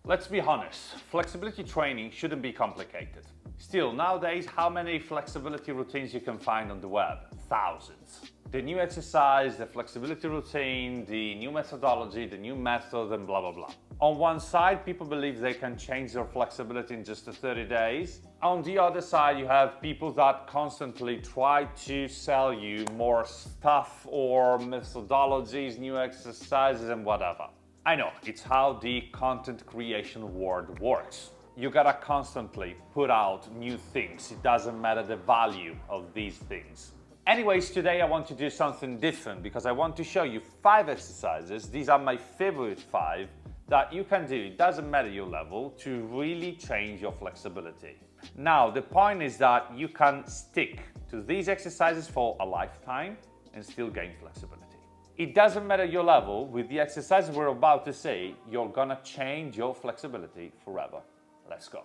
Let's be honest, flexibility training shouldn't be complicated. Still, nowadays, how many flexibility routines you can find on the web? Thousands. The new exercise, the flexibility routine, the new methodology, the new method, and blah, blah, blah. On one side, people believe they can change their flexibility in just 30 days. On the other side, you have people that constantly try to sell you more stuff or methodologies, new exercises, and whatever. I know, it's how the content creation world works. You gotta constantly put out new things. It doesn't matter the value of these things. Anyways, today I want to do something different because I want to show you 5 exercises. These are my favorite 5 that you can do, it doesn't matter your level, to really change your flexibility. Now, the point is that you can stick to these exercises for a lifetime and still gain flexibility. It doesn't matter your level, with the exercises we're about to see, you're gonna change your flexibility forever. Let's go.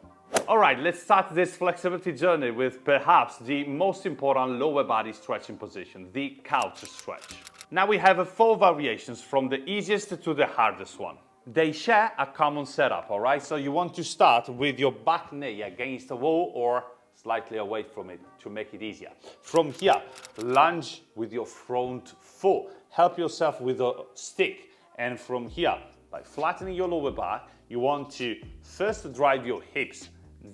All right, let's start this flexibility journey with perhaps the most important lower body stretching position, the couch stretch. Now we have 4 variations from the easiest to the hardest one. They share a common setup, all right? So you want to start with your back knee against the wall or slightly away from it to make it easier. From here, lunge with your front foot. Help yourself with a stick. And from here, by flattening your lower back, you want to first drive your hips,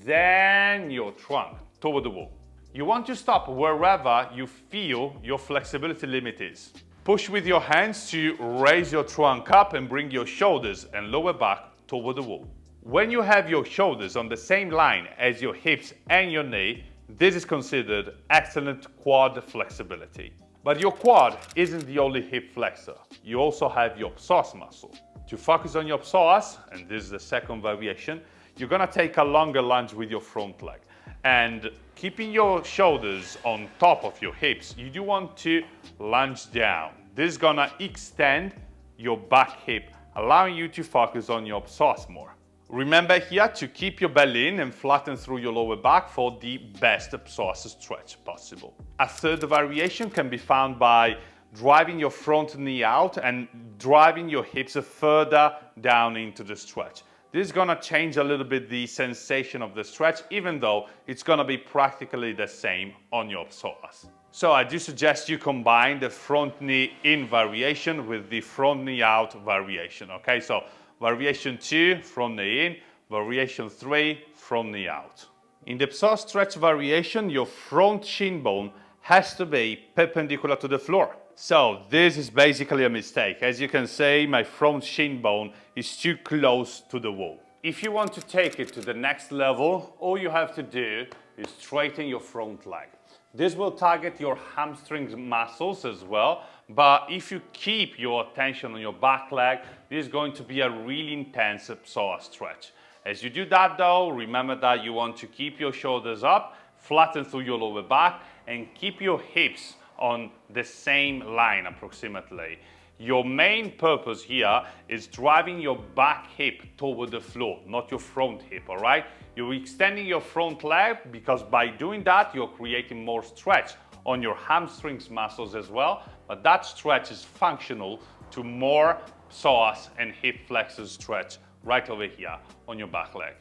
then your trunk toward the wall. You want to stop wherever you feel your flexibility limit is. Push with your hands to raise your trunk up and bring your shoulders and lower back toward the wall. When you have your shoulders on the same line as your hips and your knee, this is considered excellent quad flexibility. But your quad isn't the only hip flexor. You also have your psoas muscle. To focus on your psoas, and this is the second variation, you're gonna take a longer lunge with your front leg. And keeping your shoulders on top of your hips, you do want to lunge down. This is gonna extend your back hip, allowing you to focus on your psoas more. Remember here to keep your belly in and flatten through your lower back for the best psoas stretch possible. A third variation can be found by driving your front knee out and driving your hips further down into the stretch. This is gonna change a little bit the sensation of the stretch, even though it's gonna be practically the same on your psoas. So I do suggest you combine the front knee in variation with the front knee out variation, okay? So variation 2, front knee in, variation 3, front knee out. In the psoas stretch variation, your front shin bone has to be perpendicular to the floor. So this is basically a mistake. As you can see, my front shin bone is too close to the wall. If you want to take it to the next level, all you have to do is straighten your front leg. This will target your hamstring muscles as well, but if you keep your attention on your back leg, this is going to be a really intense psoas stretch. As you do that though, remember that you want to keep your shoulders up, flatten through your lower back, and keep your hips on the same line approximately. Your main purpose here is driving your back hip toward the floor, not your front hip, all right? You're extending your front leg because by doing that, you're creating more stretch on your hamstrings muscles as well, but that stretch is functional to more psoas and hip flexor stretch right over here on your back leg.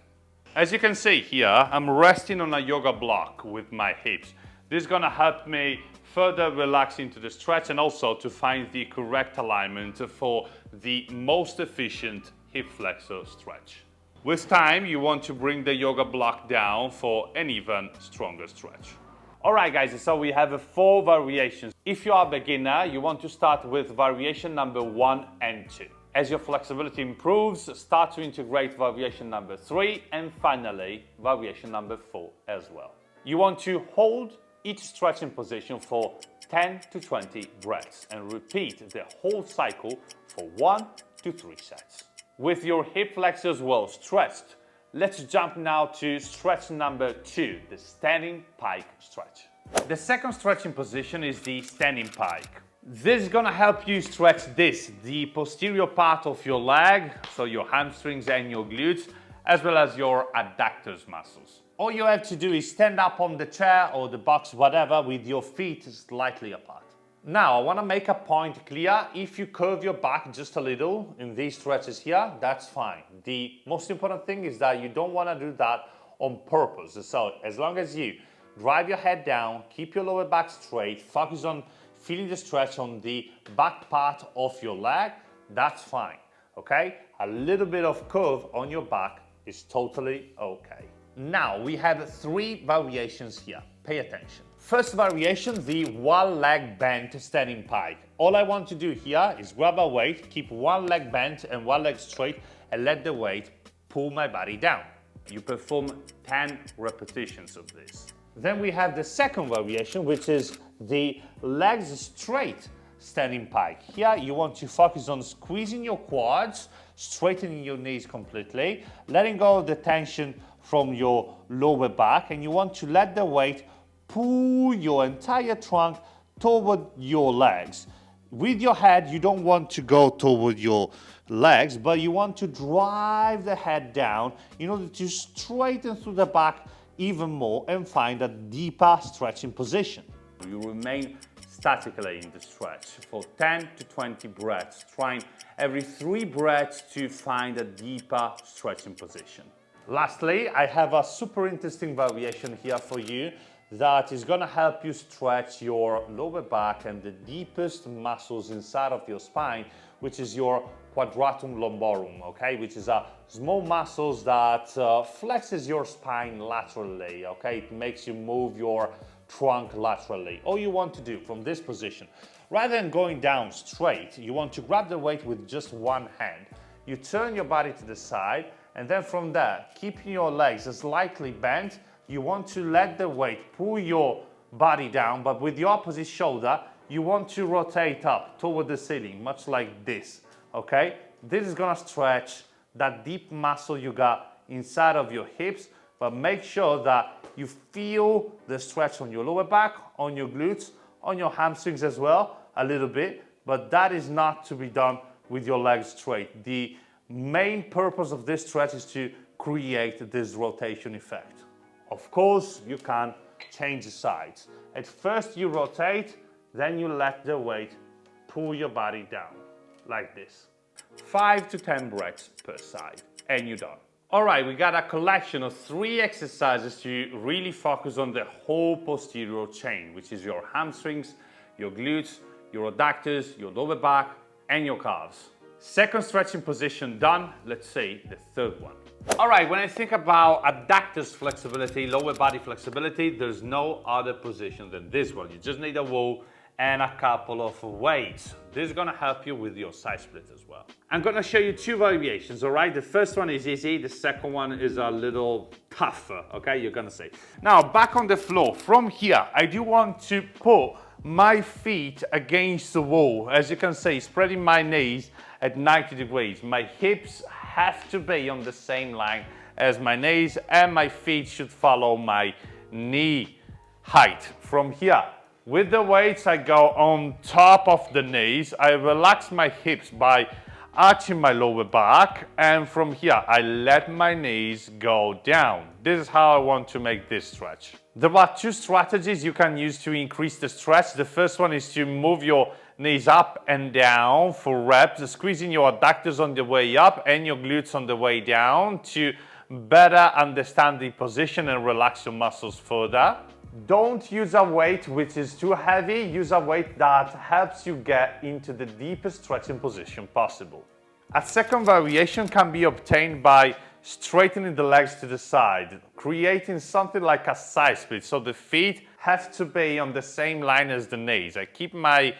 As you can see here, I'm resting on a yoga block with my hips. This is gonna help me further relax into the stretch and also to find the correct alignment for the most efficient hip flexor stretch. With time, you want to bring the yoga block down for an even stronger stretch. All right, guys, so we have 4 variations. If you are a beginner, you want to start with variation number 1 and 2. As your flexibility improves, start to integrate variation number 3 and finally variation number 4 as well. You want to hold each stretching position for 10 to 20 breaths and repeat the whole cycle for 1 to 3 sets. With your hip flexors well stretched, let's jump now to stretch number 2, the standing pike stretch. The second stretching position is the standing pike. This is gonna help you stretch the posterior part of your leg, so your hamstrings and your glutes, as well as your adductors muscles. All you have to do is stand up on the chair or the box, whatever, with your feet slightly apart. Now, I want to make a point clear. If you curve your back just a little in these stretches here, that's fine. The most important thing is that you don't want to do that on purpose. So as long as you drive your head down, keep your lower back straight, focus on feeling the stretch on the back part of your leg, that's fine, okay? A little bit of curve on your back is totally okay. Now, we have 3 variations here. Pay attention. First variation, the one leg bent standing pike. All I want to do here is grab a weight, keep one leg bent and one leg straight, and let the weight pull my body down. You perform 10 repetitions of this. Then we have the second variation, which is the legs straight standing pike. Here you want to focus on squeezing your quads, straightening your knees completely, letting go of the tension from your lower back, and you want to let the weight pull your entire trunk toward your legs. With your head, you don't want to go toward your legs, but you want to drive the head down in order to straighten through the back even more and find a deeper stretching position. You remain statically in the stretch for 10 to 20 breaths, trying every 3 breaths to find a deeper stretching position. Lastly, I have a super interesting variation here for you that is going to help you stretch your lower back and the deepest muscles inside of your spine, which is your quadratum lumborum, okay, which is a small muscles that flexes your spine laterally, okay. It makes you move your trunk laterally. All you want to do from this position, rather than going down straight, you want to grab the weight with just one hand. You turn your body to the side, and then from there, keeping your legs slightly bent, you want to let the weight pull your body down, but with the opposite shoulder, you want to rotate up toward the ceiling, much like this, okay? This is gonna stretch that deep muscle you got inside of your hips, but make sure that you feel the stretch on your lower back, on your glutes, on your hamstrings as well, a little bit, but that is not to be done with your legs straight. The main purpose of this stretch is to create this rotation effect. Of course, you can change the sides. At first you rotate, then you let the weight pull your body down, like this. 5 to 10 breaths per side, and you're done. All right, we got a collection of 3 exercises to really focus on the whole posterior chain, which is your hamstrings, your glutes, your adductors, your lower back, and your calves. Second stretching position done, let's say the third one. All right, when I think about adductors flexibility, lower body flexibility, there's no other position than this one. You just need a wall and a couple of weights. This is gonna help you with your side split as well. I'm gonna show you 2 variations, all right? The first one is easy, the second one is a little tougher, okay? You're gonna say. Now, back on the floor, from here, I do want to put my feet against the wall. As you can see, spreading my knees at 90 degrees. My hips have to be on the same line as my knees, and my feet should follow my knee height. From here, with the weights, I go on top of the knees. I relax my hips by arching my lower back, and from here, I let my knees go down. This is how I want to make this stretch. There are 2 strategies you can use to increase the stretch. The first one is to move your knees up and down for reps, squeezing your adductors on the way up and your glutes on the way down to better understand the position and relax your muscles further. Don't use a weight which is too heavy. Use a weight that helps you get into the deepest stretching position possible. A second variation can be obtained by straightening the legs to the side, creating something like a side split. So the feet have to be on the same line as the knees. I keep my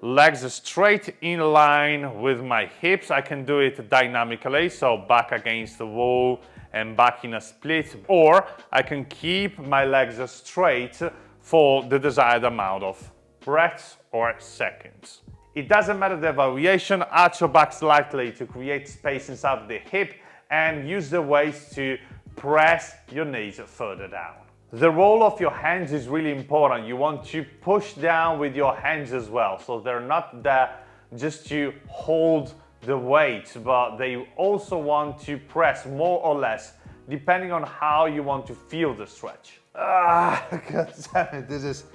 legs straight in line with my hips. I can do it dynamically, so back against the wall and back in a split, or I can keep my legs straight for the desired amount of breaths or seconds. It doesn't matter the variation. Arch your back slightly to create space inside the hip and use the weights to press your knees further down. The role of your hands is really important. You want to push down with your hands as well. So they're not there just to hold the weight, but they also want to press more or less depending on how you want to feel the stretch. God damn it, this is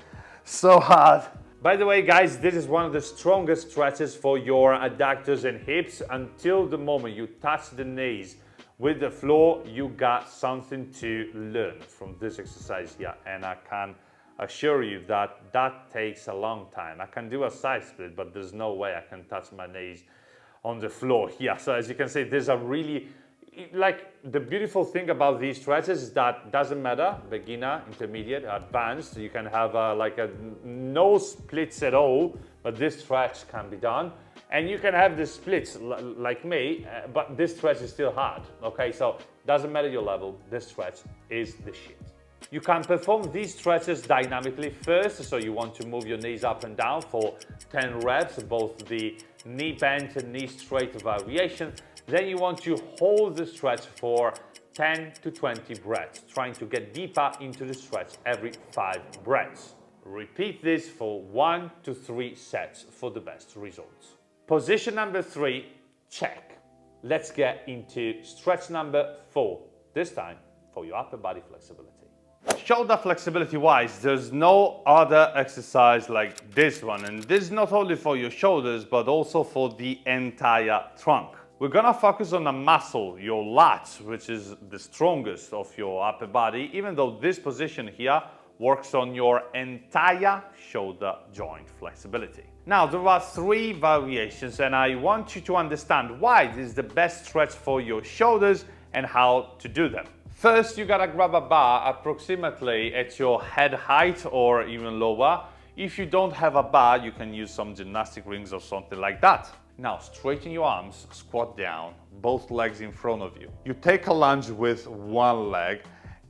so hard. By the way, guys, this is one of the strongest stretches for your adductors and hips. Until the moment you touch the knees with the floor, you got something to learn from this exercise here. And I can assure you that that takes a long time. I can do a side split, but there's no way I can touch my knees on the floor here. So as you can see, there's a really, like, the beautiful thing about these stretches is that doesn't matter, beginner, intermediate, advanced, you can have no splits at all, but this stretch can be done. And you can have the splits like me, but this stretch is still hard, okay? So doesn't matter your level, this stretch is the shit. You can perform these stretches dynamically first, so you want to move your knees up and down for 10 reps, both the knee bent and knee straight variation. Then you want to hold the stretch for 10 to 20 breaths, trying to get deeper into the stretch every 5 breaths. Repeat this for 1 to 3 sets for the best results. Position number 3, check. Let's get into stretch number 4, this time for your upper body flexibility. Shoulder flexibility wise, there's no other exercise like this one, and this is not only for your shoulders but also for the entire trunk. We're gonna focus on a muscle, your lats, which is the strongest of your upper body, even though this position here works on your entire shoulder joint flexibility. Now, there are 3 variations, and I want you to understand why this is the best stretch for your shoulders and how to do them. First, you gotta grab a bar approximately at your head height or even lower. If you don't have a bar, you can use some gymnastic rings or something like that. Now, straighten your arms, squat down, both legs in front of you. You take a lunge with one leg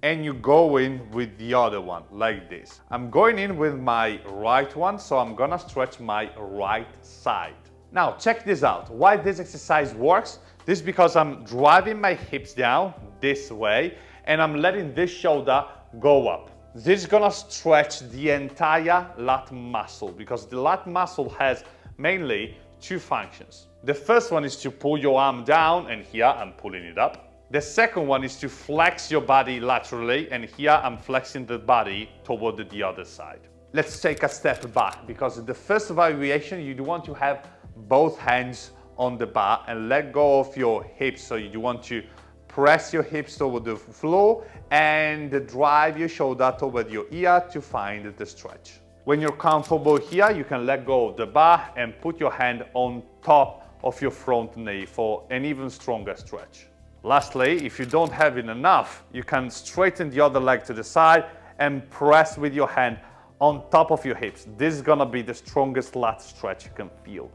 and you go in with the other one, like this. I'm going in with my right one, so I'm gonna stretch my right side. Now, check this out. Why this exercise works? This is because I'm driving my hips down this way and I'm letting this shoulder go up. This is gonna stretch the entire lat muscle because the lat muscle has mainly 2 functions. The first one is to pull your arm down, and here I'm pulling it up. The second one is to flex your body laterally, and here I'm flexing the body toward the other side. Let's take a step back, because in the first variation you want to have both hands on the bar and let go of your hips. So you want to press your hips toward the floor and drive your shoulder toward your ear to find the stretch. When you're comfortable here, you can let go of the bar and put your hand on top of your front knee for an even stronger stretch. Lastly, if you don't have it enough, you can straighten the other leg to the side and press with your hand on top of your hips. This is gonna be the strongest lat stretch you can feel.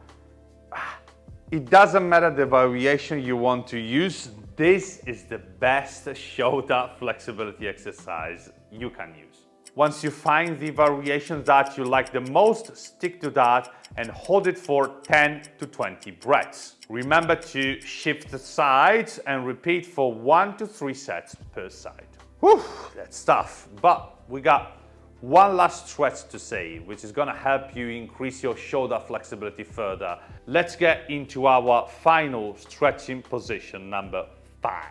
It doesn't matter the variation you want to use, this is the best shoulder flexibility exercise you can use. Once you find the variation that you like the most, stick to that and hold it for 10 to 20 breaths. Remember to shift the sides and repeat for 1 to 3 sets per side. Whew, that's tough, but we got one last stretch to say, which is gonna help you increase your shoulder flexibility further. Let's get into our final stretching position, number 5.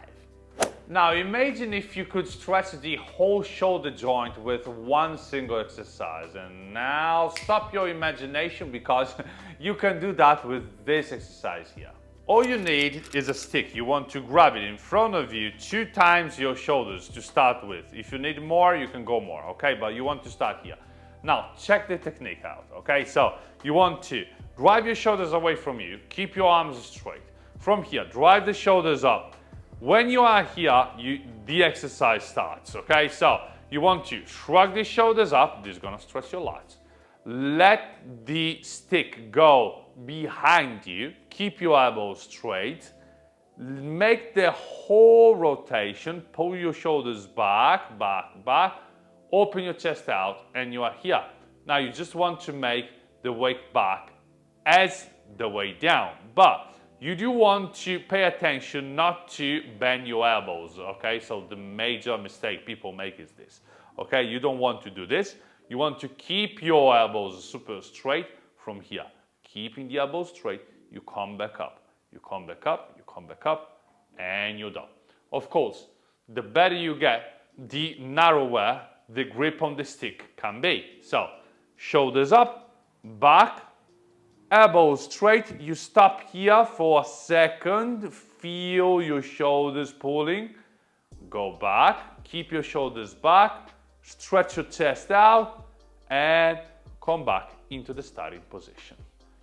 Now imagine if you could stretch the whole shoulder joint with one single exercise. And now stop your imagination, because you can do that with this exercise here. All you need is a stick. You want to grab it in front of you 2 times your shoulders to start with. If you need more, you can go more, okay? But you want to start here. Now check the technique out, okay? So you want to drive your shoulders away from you, keep your arms straight. From here, drive the shoulders up. When you are here, the exercise starts, okay? So you want to shrug the shoulders up. This is gonna stretch your lats. Let the stick go behind you. Keep your elbows straight. Make the whole rotation. Pull your shoulders back, back, back. Open your chest out, and you are here. Now you just want to make the weight back as the way down. But you do want to pay attention not to bend your elbows, okay? So the major mistake people make is this, okay? You don't want to do this. You want to keep your elbows super straight from here. Keeping the elbows straight, you come back up. You come back up, you come back up, and you're done. Of course, the better you get, the narrower the grip on the stick can be. So, shoulders up, back, elbow straight. You stop here for a second, feel your shoulders pulling, go back, keep your shoulders back, stretch your chest out, and come back into the starting position.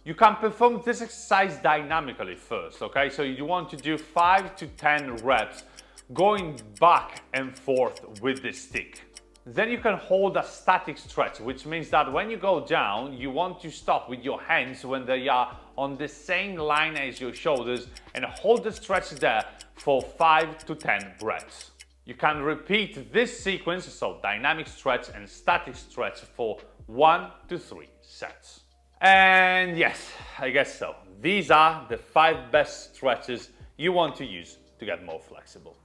You can perform this exercise dynamically first, okay? So you want to do 5 to 10 reps going back and forth with the stick. Then you can hold a static stretch, which means that when you go down, you want to stop with your hands when they are on the same line as your shoulders and hold the stretch there for 5 to 10 breaths. You can repeat this sequence, so dynamic stretch and static stretch, for 1 to 3 sets. And yes, I guess so. These are the 5 best stretches you want to use to get more flexible.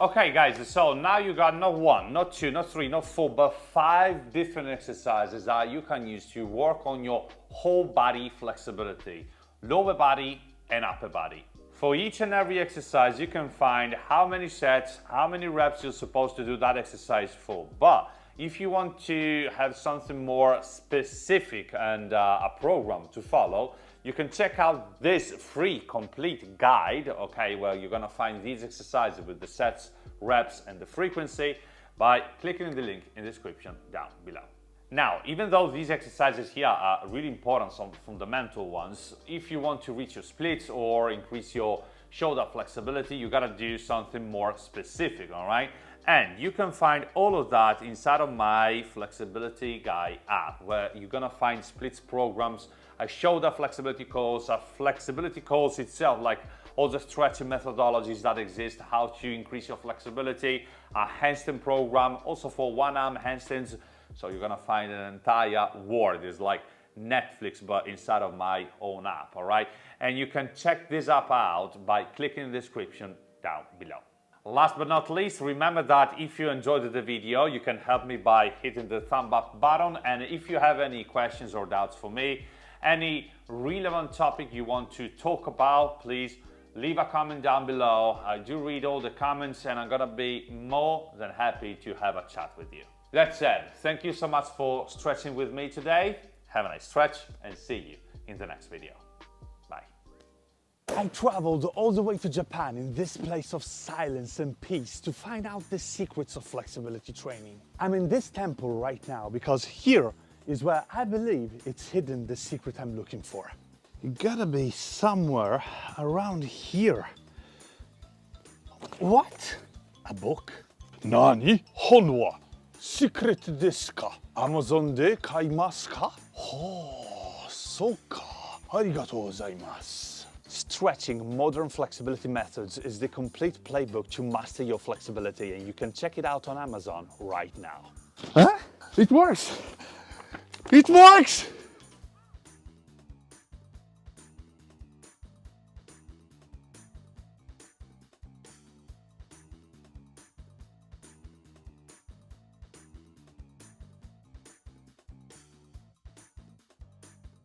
Okay guys, so now you got not 1, not 2, not 3, not 4, but 5 different exercises that you can use to work on your whole body flexibility, lower body and upper body. For each and every exercise, you can find how many sets, how many reps you're supposed to do that exercise for. But if you want to have something more specific and a program to follow, you can check out this free complete guide, okay, where you're gonna find these exercises with the sets, reps, and the frequency by clicking the link in the description down below. Now, even though these exercises here are really important, some fundamental ones, if you want to reach your splits or increase your shoulder flexibility, you gotta do something more specific, all right? And you can find all of that inside of my Flexibility Guy app, where you're gonna find splits programs, a shoulder flexibility course, a flexibility course itself, like all the stretching methodologies that exist, how to increase your flexibility, a handstand program, also for one-arm handstands. So you're gonna find an entire world. It's like Netflix, but inside of my own app, all right? And you can check this app out by clicking the description down below. Last but not least, remember that if you enjoyed the video, you can help me by hitting the thumb up button. And if you have any questions or doubts for me, any relevant topic you want to talk about, please leave a comment down below. I do read all the comments and I'm gonna be more than happy to have a chat with you. That said, thank you so much for stretching with me today. Have a nice stretch and see you in the next video. Bye. I traveled all the way to Japan in this place of silence and peace to find out the secrets of flexibility training. I'm in this temple right now because here is where I believe it's hidden, the secret I'm looking for. It gotta be somewhere around here. What? A book? Nani? Honwa? Secret desu ka? Amazon de kaimasu ka? Oh, so ka. Arigatou gozaimasu. Stretching Modern Flexibility Methods is the complete playbook to master your flexibility, and you can check it out on Amazon right now. Huh? It works! It works!